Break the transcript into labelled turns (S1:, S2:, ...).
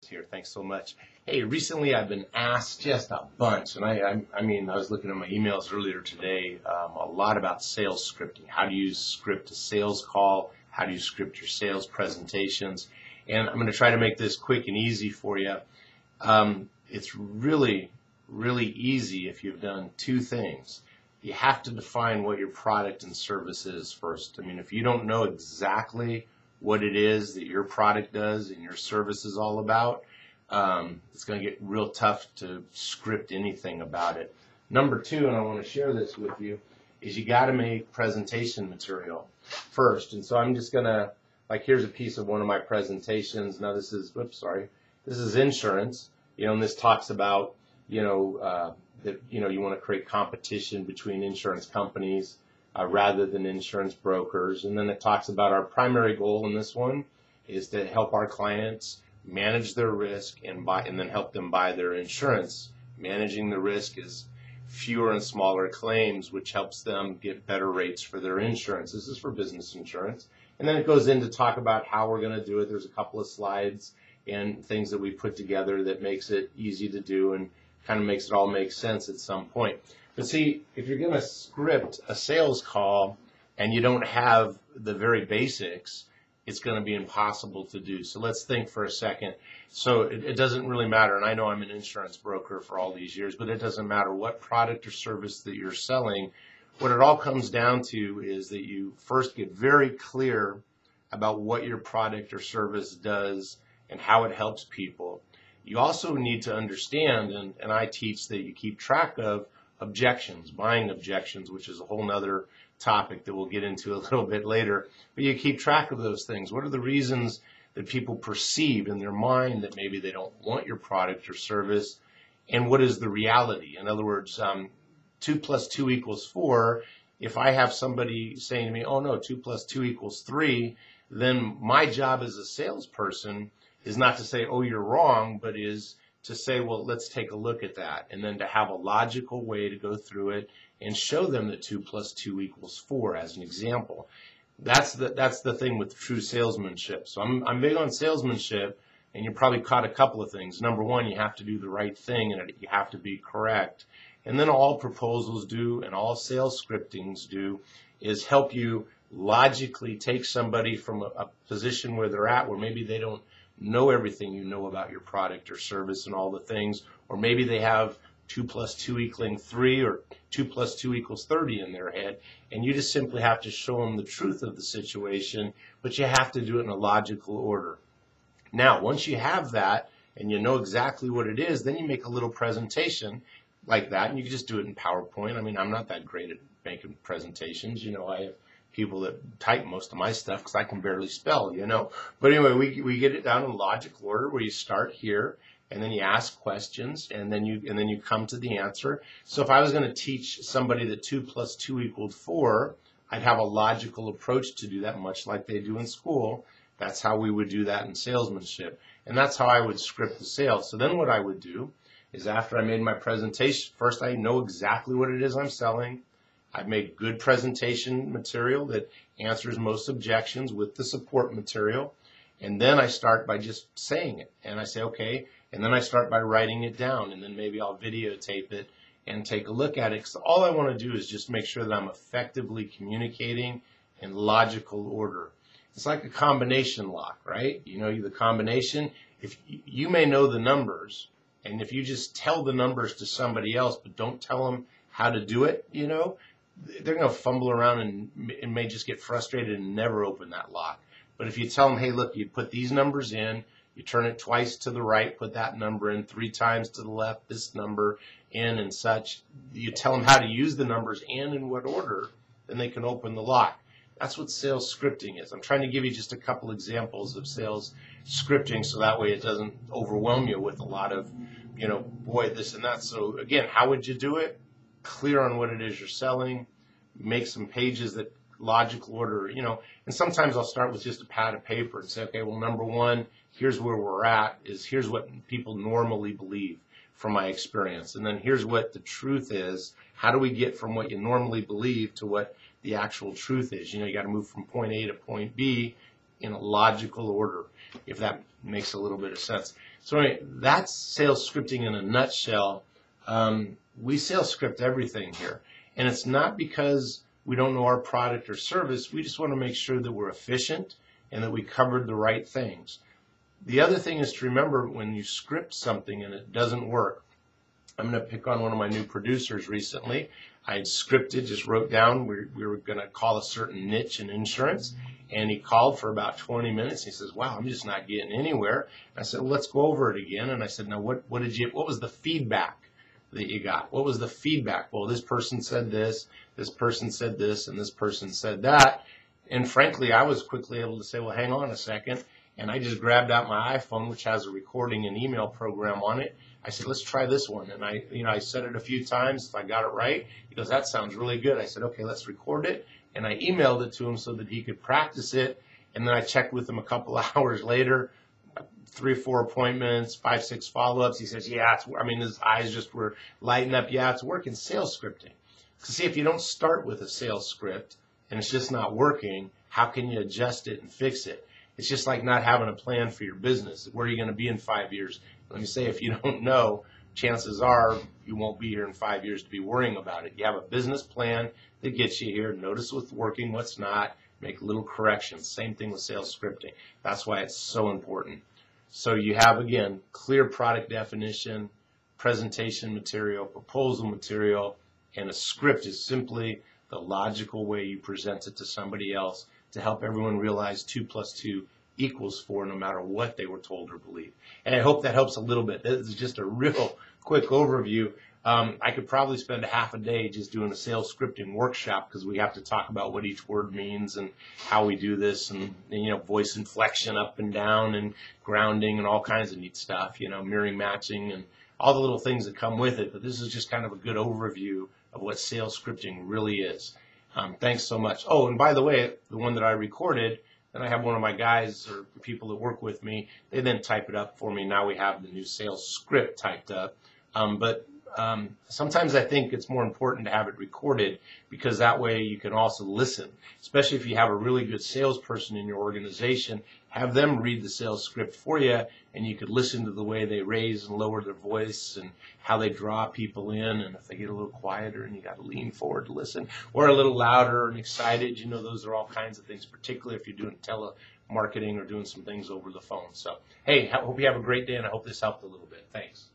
S1: Here. Thanks so much. Hey, recently I've been asked just a bunch, and I mean, I was looking at my emails earlier today, a lot about sales scripting. How do you script a sales call? How do you script your sales presentations? And I'm going to try to make this quick and easy for you. It's really, really easy if you've done two things. You have to define what your product and service is first. I mean, if you don't know exactly what it is that your product does and your service is all about, it's going to get real tough to script anything about it. Number two, and I want to share this with you, is you got to make presentation material first. And so I'm just going to, like, here's a piece of one of my presentations. Now this is, this is insurance, and this talks about, that, you want to create competition between insurance companies rather than insurance brokers. And then it talks about our primary goal in this one is to help our clients manage their risk and then help them buy their insurance. Managing the risk is fewer and smaller claims, which helps them get better rates for their insurance. This is for business insurance. And then it goes in to talk about how we're going to do it. There's a couple of slides and things that we put together that makes it easy to do and kind of makes it all make sense at some point. But see, if you're going to script a sales call and you don't have the very basics, it's going to be impossible to do. So let's think for a second. So it doesn't really matter, and I know I'm an insurance broker for all these years, but it doesn't matter what product or service that you're selling. What it all comes down to is that you first get very clear about what your product or service does and how it helps people. You also need to understand, and I teach that you keep track of objections, buying objections, which is a whole nother topic that we'll get into a little bit later. But you keep track of those things. What are the reasons that people perceive in their mind that maybe they don't want your product or service? And what is the reality? In other words, 2 + 2 = 4. If I have somebody saying to me, oh no, 2 + 2 = 3, then my job as a salesperson is not to say, oh, you're wrong, but is to say, well, let's take a look at that, and then to have a logical way to go through it and show them that 2 + 2 = 4 as an example. That's the thing with true salesmanship. So I'm big on salesmanship, and you probably caught a couple of things. Number one, you have to do the right thing, and you have to be correct. And then all proposals do, and all sales scriptings do, is help you logically take somebody from a position where they're at, where maybe they don't know everything you know about your product or service and all the things, or maybe they have 2 + 2 = 3 or 2 + 2 = 30 in their head, and you just simply have to show them the truth of the situation, but you have to do it in a logical order. Now, once you have that and you know exactly what it is, then you make a little presentation like that, and you can just do it in PowerPoint. I mean, I'm not that great at making presentations. I have people that type most of my stuff because I can barely spell, But anyway, we get it down in logical order where you start here, and then you ask questions, and then you come to the answer. So if I was going to teach somebody that 2 + 2 = 4, I'd have a logical approach to do that, much like they do in school. That's how we would do that in salesmanship, and that's how I would script the sale. So then what I would do is, after I made my presentation, first I know exactly what it is I'm selling. I've made good presentation material that answers most objections with the support material. And then I start by just saying it. And I say, okay. And then I start by writing it down. And then maybe I'll videotape it and take a look at it. Because all I want to do is just make sure that I'm effectively communicating in logical order. It's like a combination lock, right? The combination, if you may know the numbers, and if you just tell the numbers to somebody else, but don't tell them how to do it, they're going to fumble around and may just get frustrated and never open that lock. But if you tell them, hey, look, you put these numbers in, you turn it twice to the right, put that number in, 3 times to the left, this number in, and such, you tell them how to use the numbers and in what order, then they can open the lock. That's what sales scripting is. I'm trying to give you just a couple examples of sales scripting so that way it doesn't overwhelm you with a lot of, boy, this and that. So again, how would you do it? Clear on what it is you're selling, make some pages that logical order, and sometimes I'll start with just a pad of paper and say, okay, well, number one, here's where we're at, here's what people normally believe from my experience, and then here's what the truth is. How do we get from what you normally believe to what the actual truth is? You got to move from point A to point B in a logical order, if that makes a little bit of sense. So anyway, that's sales scripting in a nutshell. We sales script everything here. And it's not because we don't know our product or service. We just want to make sure that we're efficient and that we covered the right things. The other thing is to remember when you script something and it doesn't work. I'm going to pick on one of my new producers recently. I had scripted, just wrote down we were going to call a certain niche in insurance, and he called for about 20 minutes. He says, "Wow, I'm just not getting anywhere." I said, "Well, let's go over it again." And I said, "Now, what was the feedback that you got? What was the feedback?" "Well, this person said this person said this, and this person said that." And frankly, I was quickly able to say, "Well, hang on a second." And I just grabbed out my iPhone, which has a recording and email program on it. I said, "Let's try this one." And I said it a few times. If I got it right, he goes, "That sounds really good." I said, "Okay, let's record it." And I emailed it to him so that he could practice it. And then I checked with him a couple of hours later, 3 or 4 appointments, 5, 6 follow-ups. He says, "Yeah, his eyes just were lighting up. Yeah, it's working." Sales scripting. So see, if you don't start with a sales script and it's just not working, how can you adjust it and fix it? It's just like not having a plan for your business. Where are you going to be in 5 years? Let me say, if you don't know, chances are you won't be here in 5 years to be worrying about it. You have a business plan that gets you here. Notice what's working, what's not. Make little corrections. Same thing with sales scripting. That's why it's so important. So you have, again, clear product definition, presentation material, proposal material, and a script is simply the logical way you present it to somebody else to help everyone realize 2 + 2 = 4 no matter what they were told or believed. And I hope that helps a little bit. This is just a real quick overview. I could probably spend a half a day just doing a sales scripting workshop because we have to talk about what each word means and how we do this and voice inflection up and down and grounding and all kinds of neat stuff, mirroring matching and all the little things that come with it. But this is just kind of a good overview of what sales scripting really is. Thanks so much. Oh, and by the way, the one that I recorded, then I have one of my guys or people that work with me, they then type it up for me. Now we have the new sales script typed up. Sometimes I think it's more important to have it recorded because that way you can also listen, especially if you have a really good salesperson in your organization. Have them read the sales script for you, and you could listen to the way they raise and lower their voice and how they draw people in, and if they get a little quieter and you got to lean forward to listen, or a little louder and excited. Those are all kinds of things, particularly if you're doing telemarketing or doing some things over the phone. So, hey, I hope you have a great day, and I hope this helped a little bit. Thanks.